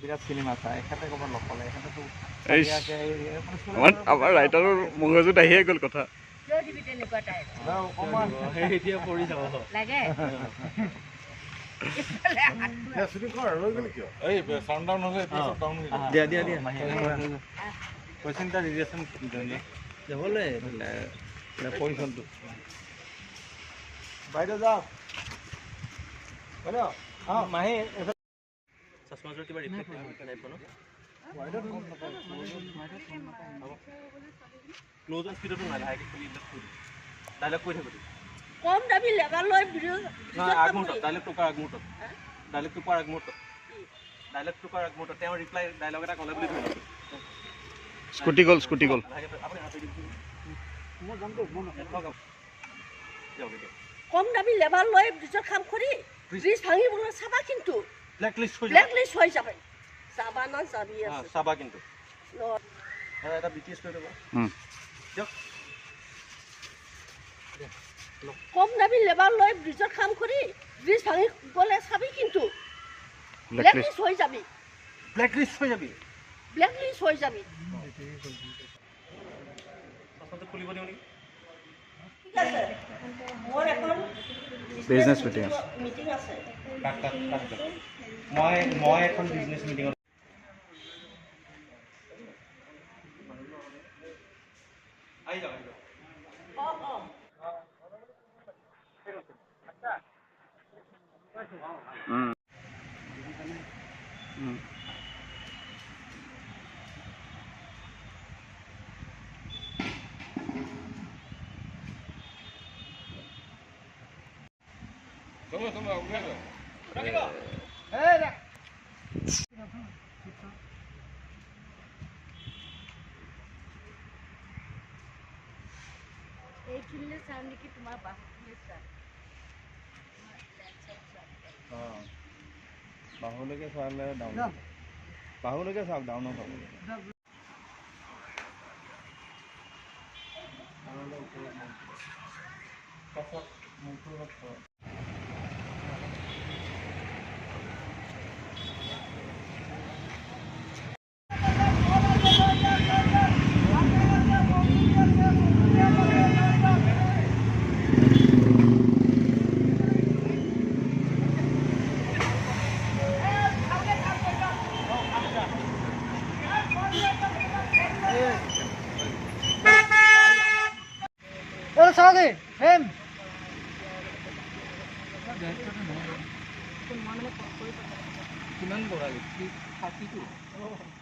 বিৰাট cinema চাই এখেতে ক'ৰবাত লগ পালে এখেতেতো আমাৰ ৰাইটাৰৰ মগজুত আহিয়ে গ'ল কথা এতিয়া পৰি যাব লাগে বাইদেউ যাওক মাহী চশমাযোৰ কিবা ৰিফ্লেক্ট ক্লোজ স্পীডতো নাই লাহেকৈ খুলি ডাইলগ কৈ থাকোঁ কম দাবী লেবাৰ লৈ আগমুহূৰ্তত ডাইলগটো কোৱাৰ আগমুহূৰ্তত ডাইলগটো কোৱাৰ আগমুহূৰ্তত ডাইলগটো কোৱাৰ আগমুহূৰ্তত তেওঁ ৰিপ্লাই ডাইলগ এটা ক'লে বুলি ধৰি লওক স্কুটি গ'ল কম দাবী লেবাৰ লৈ ব্ৰিজত কাম কৰি ব্ৰিজ ভাঙিবলৈ চাবা কিন্তু ব্লেকলিষ্ট হৈ যাবে চাবা না যাবি আছে চাবা কিন্তু এটা বিটিএছ কৰি দেব দিয়ক কম দাবী লেবাৰ লৈ ব্ৰিজত কাম কৰি ব্ৰিজ ভাঙি গ'লে চাবি কিন্তু ব্লেকলিষ্ট হৈ যাবি খুলিব দিওঁ নেকি মোৰ এখন বিজনেছ মিটিং আছে মই এখন বিজনেছ মিটিঙত আহি যাওক বাহুলৈকে চালে ডাউন বাহুলৈকে চাওক ডাউনত হ'ব sorry, him. কিমান বঢ়ালি 32